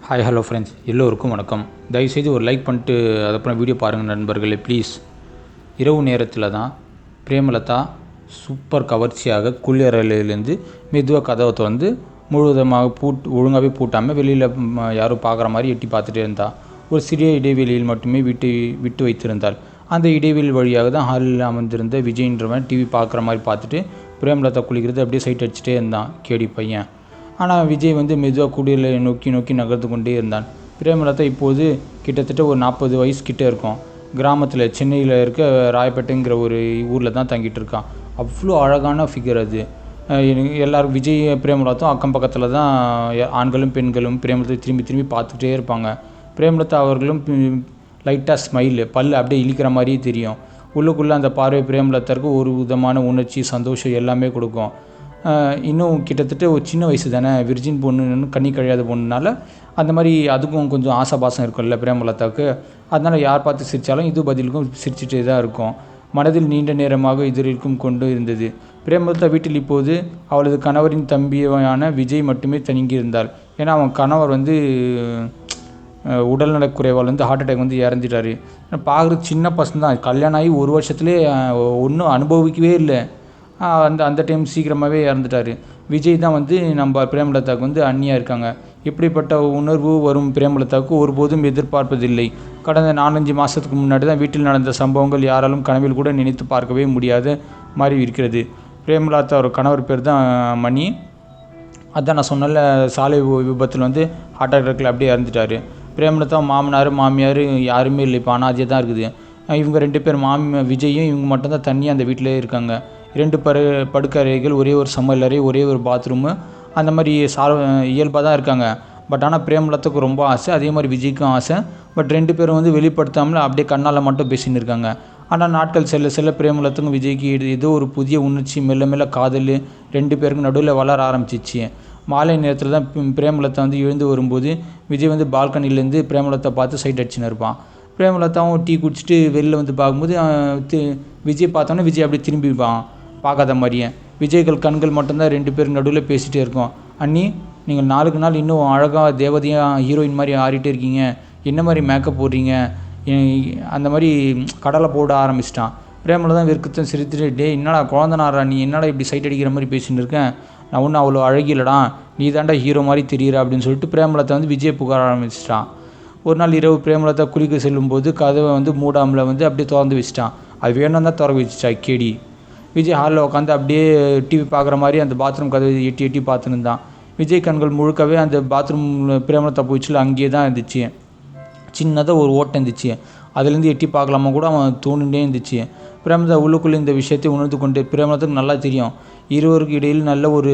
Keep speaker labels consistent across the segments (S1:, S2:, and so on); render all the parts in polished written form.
S1: Hi hello friends, எல்லோருக்கும் வணக்கம். தயவுசெய்து ஒரு லைக் பண்ணிட்டு அதுக்கப்புறம் வீடியோ பாருங்கள் நண்பர்களே ப்ளீஸ். இரவு நேரத்தில் தான் பிரேமலதா சூப்பர் கவர்ச்சியாக குளியறையிலேருந்து மெதுவாக கதவை திறந்து முழுவதுமாக ஒழுங்காகவே பூட்டாமல் வெளியில் யாரும் பார்க்குற மாதிரி எட்டி பார்த்துட்டே இருந்தாள். ஒரு சிறிய இடைவெளியில் மட்டுமே விட்டு வைத்திருந்தாள். அந்த இடைவெளி வழியாக தான் ஹாலில் அமர்ந்திருந்த விஜய்ன்றவன் டிவி பார்க்குற மாதிரி பார்த்துட்டு பிரேமலதா குளிக்கிறது அப்படியே சைட் அடிச்சுட்டே இருந்தான் கேடி பையன். ஆனால் விஜய் மெதுவாக குடியில் நோக்கி நகர்ந்து கொண்டே இருந்தான். பிரேமலதா இப்போது கிட்டத்தட்ட ஒரு 40 வயசு கிட்டே இருக்கும். கிராமத்தில் சென்னையில் இருக்க ராயப்பேட்டைங்கிற ஒரு ஊரில் தான் தங்கிட்டு இருக்கான். அவ்வளோ அழகான ஃபிகர் அது. எல்லோரும் விஜய் பிரேமலதாவும் அக்கம் பக்கத்தில் தான் ஆண்களும் பெண்களும் பிரேமலதா திரும்பி பார்த்துக்கிட்டே இருப்பாங்க. பிரேமலதா அவர்களும் லைட்டாக ஸ்மைல், பல் அப்படியே இழிக்கிற மாதிரியே தெரியும். உள்ளுக்குள்ளே அந்த பார்வை பிரேமலதாவுக்கு ஒரு விதமான உணர்ச்சி, சந்தோஷம் எல்லாமே கொடுக்கும். இன்னும் கிட்டத்தட்ட ஒரு சின்ன வயசு தானே, விர்ஜின் பொண்ணுன்னு கண்ணி கழியாத பொண்ணுனால அந்த மாதிரி அதுக்கும் கொஞ்சம் ஆசைபாசம் இருக்கும்ல பிரேமலதாவுக்கு. அதனால் யார் பார்த்து சிரித்தாலும் இது பதிலுக்கும் சிரிச்சிட்டே தான் இருக்கும். மனதில் நீண்ட நேரமாக எதிர்க்கும் கொண்டு இருந்தது. பிரேமலதா வீட்டில் இப்போது அவளது கணவரின் தம்பியான விஜய் மட்டுமே தங்கியிருந்தாள். ஏன்னா அவன் கணவர் உடல்நலக்குறைவால் ஹார்ட் அட்டாக் இறந்துட்டார். பார்க்குறது சின்ன பசங்க தான், கல்யாணம் ஆகி ஒரு வருஷத்துலேயே ஒன்றும் அனுபவிக்கவே இல்லை. அந்த டைம் சீக்கிரமாகவே இறந்துட்டார். விஜய் தான் நம்ம பிரேமலதாவுக்கு அண்ணியாக இருக்காங்க. இப்படிப்பட்ட உணர்வு வரும் பிரேமலதாவுக்கு ஒருபோதும் எதிர்பார்ப்பதில்லை. கடந்த 4-5 மாதத்துக்கு முன்னாடி தான் வீட்டில் நடந்த சம்பவங்கள் யாராலும் கனவில் கூட நினைத்து பார்க்கவே முடியாத மாதிரி இருக்கிறது. பிரேமலதா ஒரு கணவர் பேர் தான் மணி. அதான் நான் சொன்னல, சாலை விபத்தில் ஹார்ட் அட்டாக்கில் அப்படியே இறந்துட்டார். பிரேமலதா மாமனார் மாமியார் யாருமே இல்லை, இப்போ அனாதையாக தான் இருக்குது. இவங்க 2 பேர் விஜயும் இவங்க மட்டும்தான் தனியாக அந்த வீட்டிலே இருக்காங்க. 2 படுக்கறைகள், ஒரே ஒரு சமையலறை, ஒரே ஒரு பாத்ரூமு, அந்த மாதிரி இயல்பாக தான் இருக்காங்க. பட் ஆனால் பிரேமலதாவுக்கு ரொம்ப ஆசை, அதே மாதிரி விஜய்க்கும் ஆசை. பட் 2 பேரும் வெளிப்படுத்தாமல் அப்படியே கண்ணால் மட்டும் பேசின்னு இருக்காங்க. ஆனால் நாட்கள் செல்ல பிரேமலதாவுக்கும் விஜய்க்கு ஏதோ ஒரு புதிய உணர்ச்சி, மெல்ல காதல் 2 பேருக்கும் நடுவில் வளர ஆரம்பிச்சிச்சு. மாலை நேரத்தில் தான் பிரேமலதா எழுந்து வரும்போது விஜய் பால்கனிலேருந்து பிரேமலதா பார்த்து சைட் அடிச்சுன்னு இருப்பான். பிரேமலதாவும் டீ குடிச்சிட்டு வெளியில் பார்க்கும்போது விஜய் பார்த்தோன்னே விஜய் அப்படியே திரும்பிப்பான் பார்க்காத மாதிரியே. விஜய்கள் கண்கள் மட்டும்தான் 2 பேருக்கு நடுவில் பேசிகிட்டே இருக்கோம். அண்ணி, நீங்கள் நாளுக்கு நாள் இன்னும் அழகாக தேவதையாக ஹீரோயின் மாதிரி ஆடிட்டே இருக்கீங்க, என்ன மாதிரி மேக்கப் போடுறீங்க, அந்த மாதிரி கடலை போட ஆரம்பிச்சிட்டான். பிரேமலதா வெறுக்கத்தான் சிரித்துட்டு, டே என்னடா குழந்தனாரா நீ, என்னடா இப்படி சைட் அடிக்கிற மாதிரி பேசின்னு இருக்கேன், நான் ஒன்றும் அவ்வளோ அழகில்லடா, நீ தாண்டா ஹீரோ மாதிரி தெரியுற அப்படின்னு சொல்லிட்டு பிரேமலதா விஜய் புகார ஆரம்பிச்சிட்டான். ஒரு நாள் இரவு பிரேமலதா குளிக்க செல்லும்போது கதவை மூடாமல் அப்படியே திறந்து வச்சிட்டான். அது வேணும் தான் திறக்க வச்சிட்டா கேடி. விஜய் ஹாலில் உட்காந்து அப்படியே டிவி பார்க்குற மாதிரி அந்த பாத்ரூம் கதவை எட்டி பார்த்துன்னு இருந்தான். விஜய் கண்கள் முழுக்கவே அந்த பாத்ரூம் பிரேமலதா போயிடுச்சுல அங்கேயே தான் இருந்துச்சு. சின்னதாக ஒரு ஓட்டம் இருந்துச்சு, அதுலேருந்து எட்டி பார்க்கலாமா கூட அவன் தோணுண்டே இருந்துச்சு. பிரேமலதா உள்ளுக்குள்ளே இந்த விஷயத்தை உணர்ந்து கொண்டு, பிரேமலதாவுக்கு நல்லா தெரியும் இருவருக்கு இடையில் நல்ல ஒரு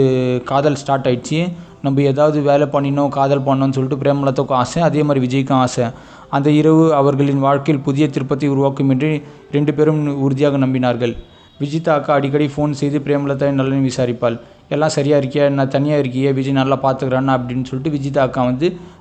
S1: காதல் ஸ்டார்ட் ஆகிடுச்சு. நம்ம ஏதாவது வேலை பண்ணினோம், காதல் பண்ணோன்னு சொல்லிட்டு பிரேமலதாவுக்கும் ஆசை, அதே மாதிரி விஜய்க்கும் ஆசை. அந்த இரவு அவர்களின் வாழ்க்கையில் புதிய திருப்பத்தை உருவாக்கும் என்று 2 பேரும் உறுதியாக நம்பினார்கள். விஜிதா அக்கா அடிக்கடி ஃபோன் செய்து பிரேமலதா நலன் விசாரிப்பாள். எல்லாம் சரியாக இருக்கியா, நான் தனியாக இருக்கியா, விஜய் நல்லா பார்த்துக்கிறான்னா அப்படின்னு சொல்லிட்டு விஜிதா அக்கா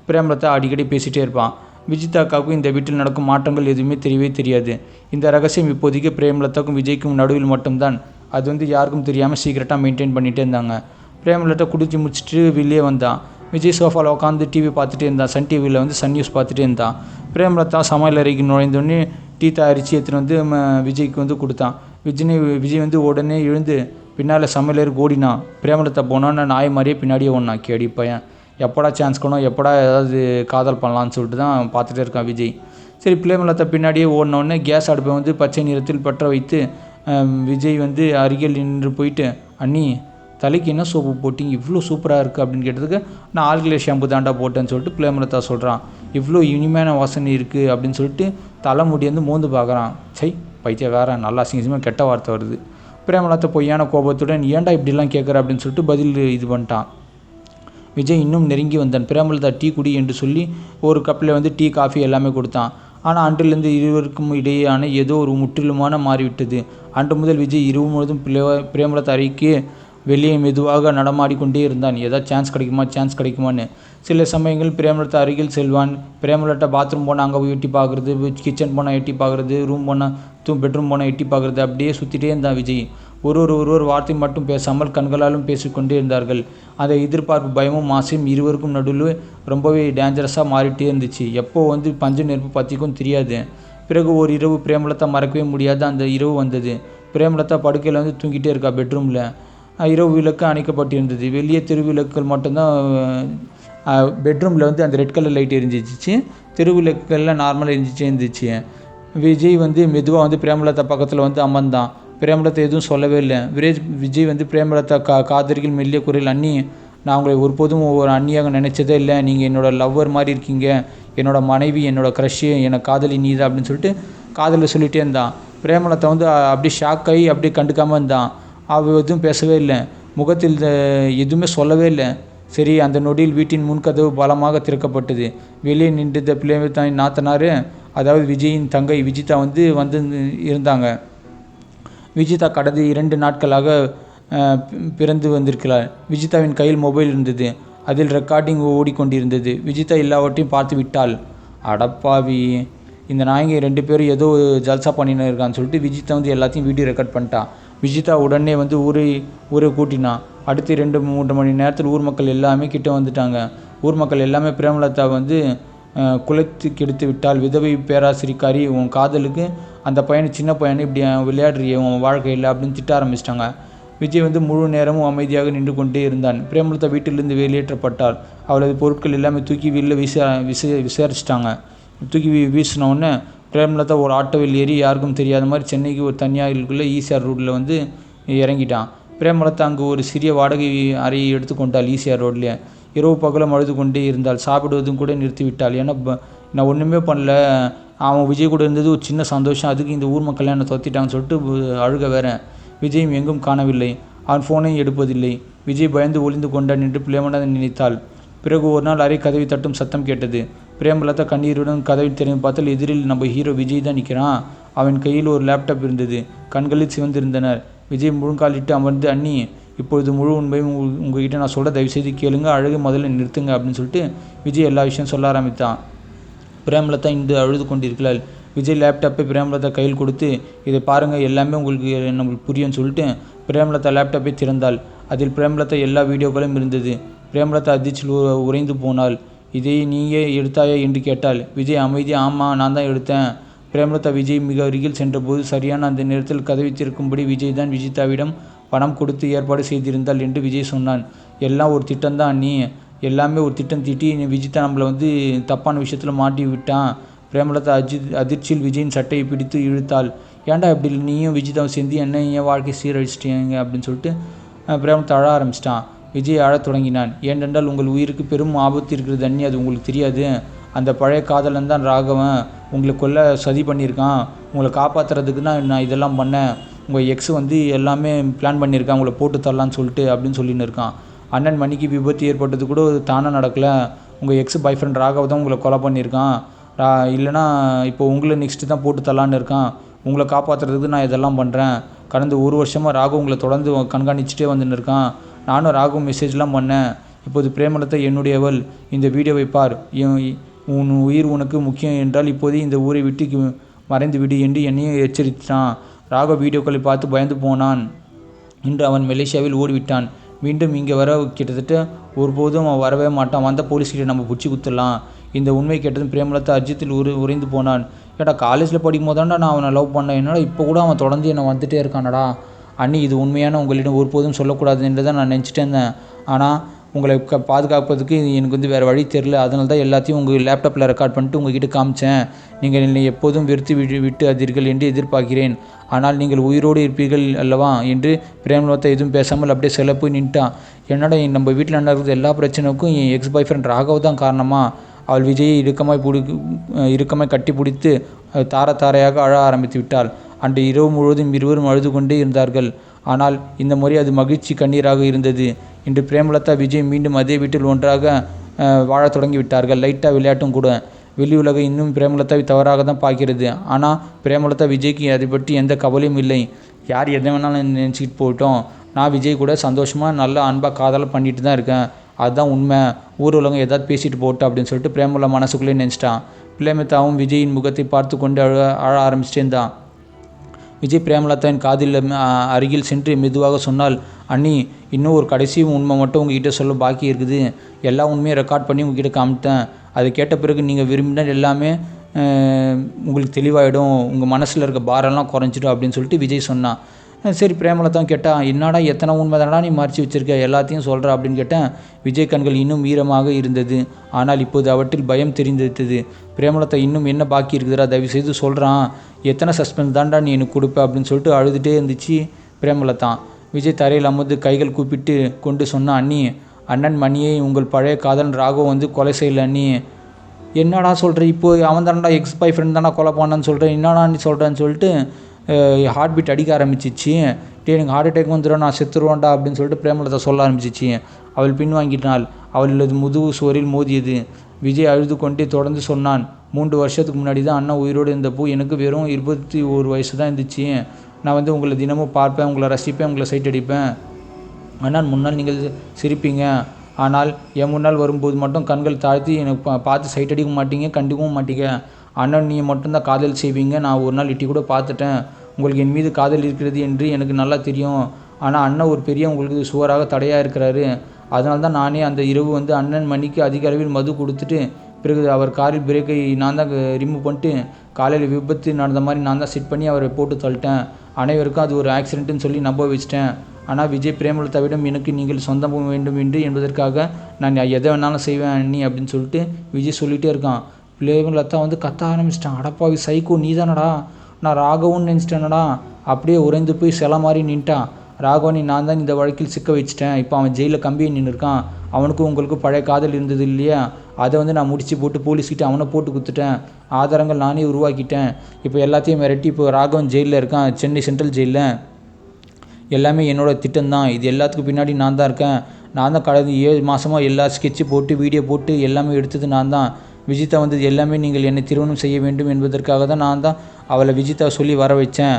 S1: பிரேமலதா அடிக்கடி பேசிகிட்டே இருப்பான். விஜிதா அக்காவுக்கும் இந்த வீட்டில் நடக்கும் மாற்றங்கள் எதுவுமே தெரியவே தெரியாது. இந்த ரகசியம் இப்போதைக்கு பிரேமலதாவுக்கும் விஜய்க்கும் நடுவில் மட்டும்தான். அது யாருக்கும் தெரியாமல் சீக்கிரட்டாக மெயின்டைன் பண்ணிகிட்டே இருந்தாங்க. பிரேமலதா குடிச்சு முடிச்சுட்டு வெளியே வந்தான். விஜய் சோஃபாவில் உட்காந்து டிவி பார்த்துட்டே இருந்தான். சன் டிவியில் சன் நியூஸ் பார்த்துட்டே இருந்தான். பிரேமலதா சமையல் அறைக்கு நுழைந்தோடனே டீ தயாரித்து எடுத்துகிட்டு விஜய்க்கு கொடுத்தான். விஜய் உடனே எழுந்து பின்னால் சமையலருக்கு ஓடினான். பிரேமலதா போனான்னு நாய் மாதிரியே பின்னாடியே ஓடினான் கேடி பையன். எப்படா சான்ஸ் கொண்டோம், எப்படா ஏதாவது காதல் பண்ணலான்னு சொல்லிட்டு தான் பார்த்துட்டே இருக்கான் விஜய். சரி, பிரேமலதா பின்னாடியே ஓடினோடனே கேஸ் அடுப்பை பச்சை நிறத்தில் பற்ற வைத்து விஜய் அருகில் நின்று போயிட்டு, அண்ணி தலைக்கு என்ன சோப்பு போட்டிங்க, இவ்வளோ சூப்பராக இருக்குது அப்படின்னு கேட்டதுக்கு, நான் ஆல்கிலே ஷாம்பு தாண்டா போட்டேன்னு சொல்லிட்டு பிரேமலதா சொல்கிறான். இவ்வளோ இனிமையான வாசனை இருக்குது அப்படின்னு சொல்லிட்டு தலைமுடி மோந்து பார்க்குறான். சை பைத்தியக்காரன், நல்லா அசிங்கமாக கெட்ட வார்த்தை வருது. பிரேமலதா பொய்யான கோபத்துடன் ஏன்டா இப்படிலாம் கேட்குற அப்படின்னு சொல்லிட்டு பதில் இது பண்ணிட்டான். விஜய் இன்னும் நெருங்கி வந்தான். பிரேமலதா டீ குடி என்று சொல்லி ஒரு கப்பில் டீ காஃபி எல்லாமே கொடுத்தான். ஆனால் அன்றிலிருந்து இருவருக்கும் இடையேயான ஏதோ ஒரு முற்றிலுமான மாறிவிட்டது. அன்று முதல் விஜய் இரவு முழுவதும் பிரேமலதா அறைக்கு வெளியே மெதுவாக நடமாடிக்கொண்டே இருந்தான். ஏதாவது சான்ஸ் கிடைக்குமான்னு. சில சமயங்கள் பிரேமலதா அருகில் செல்வான். பிரேமலதா பாத்ரூம் போனால் அங்கே போய் எட்டி பார்க்குறது, கிச்சன் போனால் எட்டி பார்க்குறது, ரூம் போனால் பெட்ரூம் போனால் எட்டி பார்க்குறது, அப்படியே சுற்றிட்டே இருந்தான் விஜய். ஒருவர் வார்த்தை மட்டும் பேசாமல் கண்களாலும் பேசிக்கொண்டே இருந்தார்கள். அந்த எதிர்பார்ப்பு, பயமும் ஆசையும் இருவருக்கும் நடுவில் ரொம்பவே டேஞ்சரஸாக மாறிட்டே இருந்துச்சு. எப்போ பஞ்ச நெருப்பு பற்றிக்கும் தெரியாது. பிறகு ஒரு இரவு பிரேமலதா மறக்கவே முடியாத அந்த இரவு வந்தது. பிரேமலதா படுக்கையில் தூங்கிட்டே இருக்கா பெட்ரூமில். இரவு விளக்கு அணைக்கப்பட்டிருந்தது. வெளியே தெருவிளக்குகள் மட்டும்தான். பெட்ரூமில் அந்த ரெட் கலர் லைட் எரிஞ்சிச்சு. தெருவிளக்குகள்லாம் நார்மலாக இருந்துச்சு. விஜய் மெதுவாக பிரேமலதா பக்கத்தில் அமர்ந்தான். பிரேமலதா எதுவும் சொல்லவே இல்லை. விஜய் பிரேமலதா காதருகில் மெல்லிய குரல், அண்ணி, நான் உங்களை ஒருபோதும் ஒரு அண்ணியாக நினச்சதே இல்லை. நீங்கள் என்னோடய லவ்வர் மாதிரி இருக்கீங்க. என்னோடய மனைவி, என்னோடய க்ரஷ்ஷு, என்னோட காதலி நீ தான் அப்படின்னு சொல்லிட்டு காதலில் சொல்லிகிட்டே இருந்தான். பிரேமலதா அப்படியே ஷாக் ஆகி அப்படியே கண்டுக்காமல் இருந்தான். அவள் எதுவும் பேசவே இல்லை. முகத்தில் எதுவுமே சொல்லவே இல்லை. சரி, அந்த நொடியில் வீட்டின் முன்கதவு பலமாக திறக்கப்பட்டது. வெளியே நின்றிருந்த பிரேமலதாவின் நாத்தனார், அதாவது விஜயின் தங்கை விஜிதா வந்து இருந்தாங்க. விஜிதா கடந்த 2 நாட்களாக பிறந்து வந்திருக்கிறார். விஜிதாவின் கையில் மொபைல் இருந்தது. அதில் ரெக்கார்டிங் ஓடிக்கொண்டிருந்தது. விஜிதா எல்லாவற்றையும் பார்த்து விட்டாள். அடப்பாவி, இந்த நாயங்க 2 பேரும் ஏதோ ஜல்சா பண்ணின்னு இருக்கான்னு சொல்லிட்டு விஜிதா எல்லாத்தையும் வீடியோ ரெக்கார்ட் பண்ணிட்டான். விஜிதா உடனே ஊரை கூட்டினான். அடுத்து 2-3 மணி நேரத்தில் ஊர் மக்கள் எல்லாமே கிட்ட வந்துட்டாங்க. ஊர் மக்கள் எல்லாமே பிரேமலதா குலைத்து கெடுத்து விட்டால், விதவை பேராசிரிக்காரி, உன் காதலுக்கு அந்த பையனை, சின்ன பையனை இப்படி விளையாடுறிய உன் வாழ்க்கையில் அப்படின்னு திட்ட ஆரம்பிச்சிட்டாங்க. விஜய் முழு நேரமும் அமைதியாக நின்று கொண்டே இருந்தான். பிரேமலதா வீட்டிலிருந்து வெளியேற்றப்பட்டாள். அவளது பொருட்கள் எல்லாமே தூக்கி வெளில விசாரிச்சிட்டாங்க. தூக்கி வீசினோடனே பிரேமலதா ஒரு ஆட்டோவில் ஏறி யாருக்கும் தெரியாத மாதிரி சென்னைக்கு ஒரு தனியாருக்குள்ளே ஈசிஆர் ரோட்டில் இறங்கிட்டான். பிரேமலதா அங்கு ஒரு சிறிய வாடகை அறையை எடுத்துக்கொண்டாள். ஈசிஆர் ரோட்லேயே இரவு பகலும் அழுது கொண்டே இருந்தாள். சாப்பிடுவதும் கூட நிறுத்திவிட்டாள். ஏன்னா நான் ஒன்றுமே பண்ணல, அவன் விஜய் கூட இருந்தது ஒரு சின்ன சந்தோஷம், அதுக்கு இந்த ஊர் மக்கள் என்னை தொத்திட்டாங்கன்னு சொல்லிட்டு அழுக வேற. விஜயும் எங்கும் காணவில்லை. அவன் ஃபோனையும் எடுப்பதில்லை. விஜய் பயந்து ஒளிந்து கொண்டான் என்று பிரேமலதா நினைத்தாள். பிறகு ஒரு நாள் அறை கதவை தட்டும் சத்தம் கேட்டது. பிரேமலதா கண்ணீருடன் கதவை திறந்து பார்த்தால் எதிரில் நம்ம ஹீரோ விஜய் தான் நிற்கிறான். அவன் கையில் ஒரு லேப்டாப் இருந்தது. கண்களில் சிவந்திருந்தனர். விஜய் முழுங்காலிட்டு அமர்ந்து, அண்ணி, இப்பொழுது முழு உண்மையும் உங்ககிட்ட நான் சொல்ல தயவுசெய்து கேளுங்க, அழகு முதல்ல நிறுத்துங்க அப்படின்னு சொல்லிட்டு விஜய் எல்லா விஷயம் சொல்ல ஆரம்பித்தான். பிரேமலதா அழுது கொண்டிருக்கிறாள். விஜய் லேப்டாப்பை பிரேமலதா கையில் கொடுத்து, இதை பாருங்கள், எல்லாமே நம்மளுக்கு புரியும்னு சொல்லிட்டு பிரேமலதா லேப்டாப்பை திறந்தாள். அதில் பிரேமலதா எல்லா வீடியோக்களும் இருந்தது. பிரேமலதா அதிர்ச்சியில் உறைந்து போனாள். இதை நீயே எடுத்தாயா என்று கேட்டாள். விஜய் அமைதி, ஆமாம், நான் தான் எடுத்தேன். பிரேமலதா விஜய் மிக அருகில் சென்றபோது சரியான அந்த நேரத்தில் கதவை திறக்கும்படி விஜய் தான் விஜிதாவிடம் பணம் கொடுத்து ஏற்பாடு செய்திருந்தாள் என்று விஜய் சொன்னான். எல்லாம் ஒரு திட்டம்தான் அண்ணி, எல்லாமே ஒரு திட்டம் தீட்டி விஜிதா நம்மளை தப்பான விஷயத்தில் மாட்டி விட்டான். பிரேமலதா அதிர்ச்சியில் விஜயின் சட்டையை பிடித்து இழுத்தாள். ஏன்டா இப்படி நீயும் விஜிதாவும் சேர்ந்து என்ன என் வாழ்க்கை சீரழிச்சிட்டீங்க அப்படின்னு சொல்லிட்டு பிரேமலதா அழ ஆரம்பிச்சிட்டான். விஜய் அழத் தொடங்கினான். ஏனென்றால் உங்கள் உயிருக்கு பெரும் ஆபத்து இருக்கிறது அண்ணி, அது உங்களுக்கு தெரியாது. அந்த பழைய காதலன் தான் ராகவன் உங்களை கொல்ல சதி பண்ணியிருக்கான். உங்களை காப்பாற்றுறதுக்கு தான் நான் இதெல்லாம் பண்ணேன். உங்கள் எக்ஸ் எல்லாமே பிளான் பண்ணியிருக்கான் உங்களை போட்டு தரலான்னு சொல்லிட்டு அப்படின்னு சொல்லின்னு இருக்கான். அண்ணன் மணிக்கு விபத்து ஏற்பட்டது கூட தானாக நடக்கலை. உங்கள் எக்ஸ் பாய் ஃப்ரெண்ட் ராகவ தான் உங்களை கொலை பண்ணியிருக்கான். இல்லைனா இப்போ உங்களை நெக்ஸ்ட்டு தான் போட்டு தரலான்னு இருக்கான். உங்களை காப்பாற்றுறதுக்கு நான் இதெல்லாம் பண்ணுறேன். கடந்த 1 வருஷமாக ராகவ் உங்களை தொடர்ந்து கண்காணிச்சிட்டே வந்துன்னு இருக்கான். நானும் ராகவ் மெசேஜ்லாம் பண்ணேன். இப்போது பிரேமலதா என்னுடையவள். இந்த வீடியோவை பார். உன் உயிர் உனக்கு முக்கியம் என்றால் இப்போதே இந்த ஊரை விட்டு மறைந்து விடு என்று என்னையும் எச்சரித்தான். ராகவ் வீடியோக்களை பார்த்து பயந்து போனான். இன்று அவன் மலேசியாவில் ஓடிவிட்டான். மீண்டும் இங்கே வர கிட்டத்தட்ட ஒருபோதும் அவன் வரவே மாட்டான். வந்த போலீஸ்கிட்ட நம்ம பிடிச்சி குத்துடலாம். இந்த உண்மை கேட்டதும் பிரேமலதா அஜித்தில் உறைந்து போனான். ஏடா, காலேஜில் படிக்கும் போதாண்டா நான் அவனை லவ் பண்ணேன். என்னடா இப்போ கூட அவன் தொடர்ந்து என்னை வந்துட்டே இருக்கானடா. அண்ணி, இது உண்மையான உங்களிடம் ஒருபோதும் சொல்லக்கூடாது என்று தான் நான் நினச்சிட்டே இருந்தேன். ஆனால் உங்களை பாதுகாப்பதுக்கு எனக்கு வேறு வழி தெரில. அதனால தான் எல்லாத்தையும் உங்கள் லேப்டாப்பில் ரெக்கார்ட் பண்ணிட்டு உங்கள்கிட்ட காமிச்சேன். நீங்கள் என்னை எப்போதும் வெறுத்து விட்டு அதீர்கள் என்று எதிர்பார்க்கிறேன். ஆனால் நீங்கள் உயிரோடு இருப்பீர்கள் அல்லவா என்று பிரேமலதா எதுவும் பேசாமல் அப்படியே செல்ல போய் நின்ட்டான். என்னடா, நம்ம வீட்டில் நடக்கிறது எல்லா பிரச்சனைக்கும் என் எக்ஸ் பாய் ஃப்ரெண்ட் ராகவ் தான் காரணமா? அவள் விஜயை இறுக்கமாய் கட்டி பிடித்து தாரையாக அழ ஆரம்பித்து விட்டாள். அன்று இரவு முழுவதும் இருவரும் அழுது கொண்டே இருந்தார்கள். ஆனால் இந்த முறை அது மகிழ்ச்சி கண்ணீராக இருந்தது. இன்று பிரேமலதா விஜய் மீண்டும் அதே வீட்டில் ஒன்றாக வாழத் தொடங்கிவிட்டார்கள். லைட்டாக விளையாட்டும் கூட. வெளி உலகம் இன்னும் பிரேமலதாவை தவறாக தான் பார்க்கிறது. ஆனால் பிரேமலதா விஜய்க்கு அதை பற்றி எந்த கவலையும் இல்லை. யார் எதை வேணாலும் நினச்சிக்கிட்டு போயிட்டோம். நான் விஜய் கூட சந்தோஷமாக நல்ல அன்பாக காதல் பண்ணிட்டு தான் இருக்கேன். அதுதான் உண்மை. ஊர் உலகம் ஏதாவது பேசிட்டு போட்டோம் அப்படின்னு சொல்லிட்டு பிரேமலதா மனசுக்குள்ளே நினச்சிட்டான். பிரேமலதாவும் விஜயின் முகத்தை பார்த்து கொண்டு அழ ஆரம்பிச்சிட்டே இருந்தான். விஜய் பிரேமலதாவின் காதில் அருகில் சென்று மெதுவாக சொன்னால், அண்ணி, இன்னும் ஒரு கடைசி உண்மை மட்டும் உங்ககிட்ட சொல்ல பாக்கி இருக்குது. எல்லா உண்மையும் ரெக்கார்ட் பண்ணி உங்ககிட்ட காமிட்டேன். அதை கேட்ட பிறகு நீங்கள் விரும்பினால் எல்லாமே உங்களுக்கு தெளிவாயிடும். உங்கள் மனசில் இருக்க பாரெல்லாம் குறைஞ்சிடும் அப்படின்னு சொல்லிட்டு விஜய் சொன்னான். சரி, பிரேமலதாவும் கேட்டான், என்னடா எத்தனை உண்மை தானடா நீ மறைச்சி வச்சிருக்க, எல்லாத்தையும் சொல்கிற அப்படின்னு கேட்டேன். விஜய் கண்கள் இன்னும் ஈரமாக இருந்தது. ஆனால் இப்போது அவற்றில் பயம் தெரிந்துவிட்டது. பிரேமலதா, இன்னும் என்ன பாக்கி இருக்குதுடா, தயவுசெய்து சொல்கிறான். எத்தனை சஸ்பென்ஸ் தான்டா நீ எனக்கு கொடுப்ப அப்படின்னு சொல்லிட்டு அழுதுகிட்டே இருந்துச்சு பிரேமலதா. விஜய் தரையில் அமர்ந்து கைகள் கூப்பிட்டு கொண்டு சொன்னான், அண்ணி, அண்ணன் மணியை உங்கள் பழைய காதலன் ராகவ் வந்து கொலை செய்யல அண்ணி. என்னடா சொல்கிற, இப்போது அவன் தானடா எக்ஸ் பாய் ஃப்ரெண்ட் தானே கொலை பண்ணான்னு சொல்கிறேன், என்னடா நீ சொல்கிறேன்னு சொல்லிட்டு ஹார்ட் பீட் அடிக்க ஆரம்பிச்சிச்சு. எனக்கு ஹார்ட் அட்டாக் வந்துடும், நான் செத்துருவான்டா அப்படின்னு சொல்லிட்டு பிரேமலதா சொல்ல ஆரம்பிச்சிச்சு. அவள் பின் வாங்கிட்டாள். அவளது முதுகு சுவரில் மோதியது. விஜய் அழுது கொண்டே தொடர்ந்து சொன்னான், 3 வருஷத்துக்கு முன்னாடி தான் அண்ணா உயிரோடு இருந்தப்போ எனக்கு வெறும் 21 வயசு தான் இருந்துச்சு. நான் வந்து உங்களை தினமும் பார்ப்பேன், உங்களை ரசிப்பேன், உங்களை சைட் அடிப்பேன். ஆனால் முன்னால் நீங்கள் சிரிப்பீங்க. ஆனால் என் முன்னால் வரும்போது மட்டும் கண்கள் தாழ்த்தி எனக்கு பார்த்து சைட் அடிக்க மாட்டீங்க, கண்டிக்கவும் மாட்டீங்க. அண்ணன் நீ மட்டும்தான் காதல் செய்வீங்க. நான் ஒரு நாள் இட்டி கூட பார்த்துட்டேன். உங்களுக்கு என் மீது காதல் இருக்கிறது என்று எனக்கு நல்லா தெரியும். ஆனால் அண்ணன் ஒரு பெரிய உங்களுக்கு சுவராக தடையாக இருக்கிறாரு. அதனால தான் நானே அந்த இரவு வந்து அண்ணன் மணிக்கு அதிக அளவில் மது கொடுத்துட்டு பிறகு அவர் காரில் பிரேக்கை நான் தான் ரிமூவ் பண்ணிட்டு காலையில் விபத்து நடந்த மாதிரி நான் தான் செட் பண்ணி அவரை போட்டு தள்ளிட்டேன். அனைவருக்கும் அது ஒரு ஆக்சிடென்ட்டுன்னு சொல்லி நம்ப வச்சிட்டேன். ஆனால் விஜய் பிரேமலதாவிடம் எனக்கு நீங்கள் சொந்தம் வேண்டும் என்று என்பதற்காக நான் எதை வேணாலும் செய்வேன் அண்ணி அப்படின்னு சொல்லிட்டு விஜய் சொல்லிகிட்டே இருக்கான். பிரேமலதா வந்து கத்த ஆரம்பிச்சிட்டான். அடப்பாவி சைக்கோ, நீ தானடா, நான் ராகவன்னு நினச்சிட்டேனடா. அப்படியே உறைந்து போய் சில மாதிரி நின்ட்டான். ராகவனை நான் தான் இந்த வழக்கில் சிக்க வச்சிட்டேன். இப்போ அவன் ஜெயிலில் கம்பியை நின்று இருக்கான். அவனுக்கும் உங்களுக்கும் பழைய காதல் இருந்தது இல்லையா, அதை வந்து நான் முடிச்சு போட்டு போலீஸ்கிட்ட அவனை போட்டு குத்துட்டேன். ஆதாரங்கள் நானே உருவாக்கிட்டேன். இப்போ எல்லாத்தையும் மிரட்டி இப்போ ராகவன் ஜெயிலில் இருக்கான், சென்னை சென்ட்ரல் ஜெயிலில். எல்லாமே என்னோடய திட்டம்தான். இது எல்லாத்துக்கும் பின்னாடி நான் தான் இருக்கேன். நான் தான் கடந்த 7 மாதமாக எல்லா ஸ்கெட்சு போட்டு வீடியோ போட்டு எல்லாமே எடுத்தது நான் தான். விஜிதா வந்தது எல்லாமே நீங்கள் என்னை திருமணம் செய்ய வேண்டும் என்பதற்காக தான் நான் தான் அவளை விஜிதா சொல்லி வர வச்சேன்.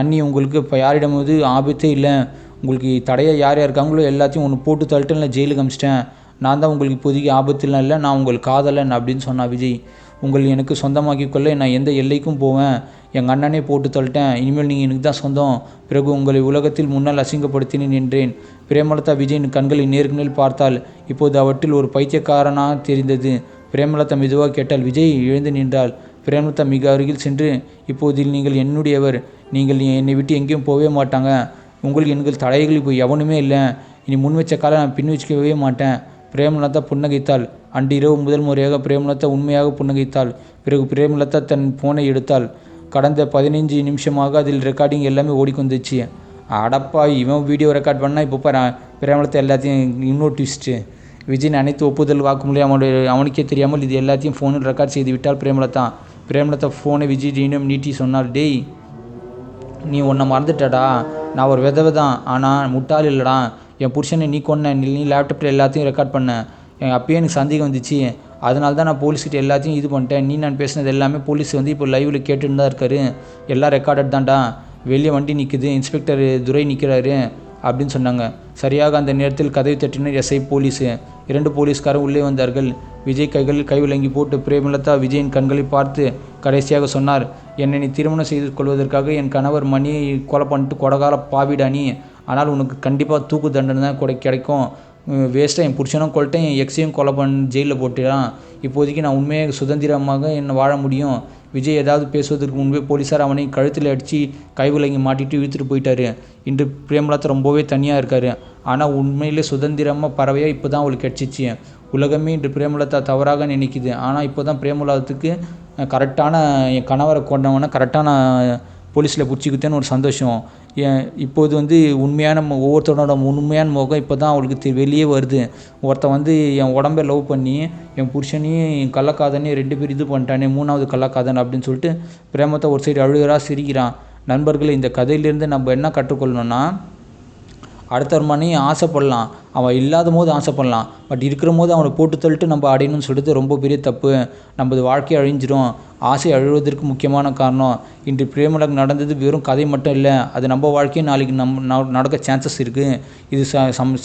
S1: அண்ணி, உங்களுக்கு இப்போ யாரிடம் வந்து ஆபத்தே இல்லை. உங்களுக்கு தடையாக யார் இருக்காங்களோ எல்லாத்தையும் ஒன்று போட்டு தள்ளிட்டு இல்லை ஜெயிலுக்கு அமிச்சிட்டேன். நான் தான் உங்களுக்கு இப்போதைக்கு ஆபத்துலாம் இல்லை, நான் உங்களுக்கு காதலன் அப்படின்னு சொன்னான் விஜய். உங்கள் எனக்கு சொந்தமாக்கி கொள்ள நான் எந்த எல்லைக்கும் போவேன். எங்கள் அண்ணனே போட்டு தள்ளிட்டேன். இனிமேல் நீங்கள் எனக்கு தான் சொந்தம். பிறகு உங்களை உலகத்தில் முன்னால் அசிங்கப்படுத்தினேன் என்றேன். பிரேமலதா விஜயின் கண்களை நேருக்கு நேர் பார்த்தாள். இப்போது அவற்றில் ஒரு பைத்தியக்காரனாக தெரிந்தது. பிரேமலதா மெதுவாக கேட்டால். விஜய் எழுந்து நின்றாள். பிரேமலதா மிக அருகில் சென்று, இப்போதில் நீங்கள் என்னுடையவர். நீங்கள் என்னை விட்டு எங்கேயும் போகவே மாட்டாங்க. உங்களுக்கு எங்கள் தடைகள் இப்போ எவனுமே இல்லை. இனி முன் வச்ச காலை நான் பின் வச்சுக்கவே மாட்டேன். பிரேமலதா புன்னகைத்தாள். அன்று இரவு முதல் முறையாக பிரேமலதா உண்மையாக புன்னகைத்தாள். பிறகு பிரேமலதா தன் போனை எடுத்தாள். கடந்த 15 நிமிஷமாக அதில் ரெக்கார்டிங் எல்லாமே ஓடிக்கொண்டுச்சு. அடப்பா, இவன் வீடியோ ரெக்கார்ட் பண்ணால் இப்போ பிரேமலதா எல்லாத்தையும் இன்னொரு ட்விஸ்ட்டு. விஜயின் அனைத்து ஒப்புதல் வாக்குமூலம் அவனுக்கே தெரியாமல் இது எல்லாத்தையும் ஃபோனில் ரெக்கார்ட் செய்து விட்டால் பிரேமலதா. பிரேமலதா ஃபோனை விஜயிடம் நீட்டி சொன்னாள். டேய், நீ உன்னை மறந்துட்டடா. நான் ஒரு விதவை தான், ஆனால் முட்டாள் இல்லைடா. என் புருஷனை நீ கொன்ன, நீ லேப்டாப்பில் எல்லாத்தையும் ரெக்கார்ட் பண்ண. அப்பயே எனக்கு சந்தேகம் வந்துச்சு. அதனால தான் நான் போலீஸ்கிட்ட எல்லாத்தையும் இது பண்ணிட்டேன். நான் பேசினது எல்லாமே போலீஸ் வந்து இப்போ லைவில் கேட்டுன்னு தான் இருக்காரு. எல்லாம் ரெக்கார்டட் தான்டா. வெளியே வண்டி நிற்குது, இன்ஸ்பெக்டர் துரை நிற்கிறாரு அப்படின்னு சொன்னாங்க. சரியாக அந்த நேரத்தில் கதவை தட்டினர் எஸ்ஐ போலீஸு. 2 போலீஸ்காரர் உள்ளே வந்தார்கள். விஜய் கைகளில் கைவிலங்கி போட்டு பிரேமலதா விஜயின் கண்களை பார்த்து கடைசியாக சொன்னார். என்னை நீ திருமணம் செய்து கொள்வதற்காக என் கணவர் மணியை கொலை பண்ணிட்டு கொடகால பாவிடா நீ. ஆனால் உனக்கு கண்டிப்பாக தூக்கு தண்டனை தான் கிடைக்கும். வேஸ்ட்டாக என் புருஷனும் கொல்லிட்டேன், என் எக்ஸையும் கொலை பண்ணி ஜெயிலில் போட்டுடான். இப்போதைக்கு நான் உண்மையாக சுதந்திரமாக என்னை வாழ முடியும். விஜய் ஏதாவது பேசுவதற்கு முன்பே போலீஸார் அவனை கழுத்தில் அடித்து கைவிலங்கி மாட்டிட்டு இழுத்துட்டு போயிட்டாரு. இன்று பிரேமலதா ரொம்பவே தனியாக இருக்கார். ஆனால் உண்மையிலே சுதந்திரமாக பறவையாக இப்போ தான் அவளுக்கு கிடச்சிச்சு. உலகமே இன்று பிரேமலதா தவறாக நினைக்குது. ஆனால் இப்போ தான் பிரேமலதாவுக்கு கரெக்டான என் கணவரை கொண்டவனை கரெக்டான போலீஸில் பிடிச்சிக்கிட்டேன்னு ஒரு சந்தோஷம். இப்போது வந்து உண்மையான ஒவ்வொருத்தரோட உண்மையான முகம் இப்போ தான் அவளுக்கு வெளியே வருது. ஒருத்தன் வந்து என் உடம்பை லவ் பண்ணி என் புருஷனையும் என் கள்ளக்காதனையும் 2 பேர் இது பண்ணிட்டானே, 3வது கள்ளக்காதன் அப்படின்னு சொல்லிட்டு பிரேமத்தை ஒரு சைடு அழுகிறா, சிரிக்கிறான். நண்பர்கள், இந்த கதையிலேருந்து நம்ம என்ன கற்றுக்கொள்ளணும்னா, அடுத்தவர் மனையும் ஆசைப்படலாம், அவன் இல்லாத போது ஆசைப்படலாம், பட் இருக்கிற போது அவனை போட்டு தள்ளிட்டு நம்ம அடையணும்னு சொல்லிட்டு ரொம்ப பெரிய தப்பு. நமது வாழ்க்கையை அழிஞ்சிடும். ஆசை அழுவதற்கு முக்கியமான காரணம் இன்று பிரேமலக் நடந்தது வெறும் கதை மட்டும் இல்லை, அது நம்ம வாழ்க்கையும் நாளைக்கு நடக்க சான்சஸ் இருக்குது. இது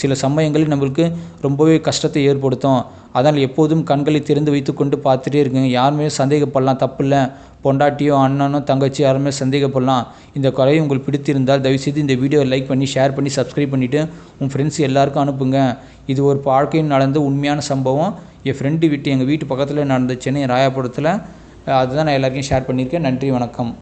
S1: சில சமயங்களில் நம்மளுக்கு ரொம்பவே கஷ்டத்தை ஏற்படுத்தும். அதனால் எப்போதும் கண்களை திறந்து வைத்து கொண்டு பார்த்துட்டே இருக்குங்க. யாருமே சந்தேகப்படலாம், தப்பு இல்லை. பொண்டாட்டியோ அண்ணனோ தங்கச்சி யாருமே சந்தேகப்படலாம். இந்த கதையை உங்களுக்கு பிடித்திருந்தால் தயவுசெய்து இந்த வீடியோவை லைக் பண்ணி ஷேர் பண்ணி சப்ஸ்கிரைப் பண்ணிவிட்டு உங்கள் ஃப்ரெண்ட்ஸ் எல்லாருக்கும் அனுப்புங்க. இது ஒரு வாழ்க்கையில் நடந்த உண்மையான சம்பவம். என் ஃப்ரெண்டு எங்கள் வீட்டு பக்கத்தில் நடந்த சென்னை ராயபுரத்தில். அதுதான் நான் எல்லாருக்கும் ஷேர் பண்ணியிருக்கேன். நன்றி, வணக்கம்.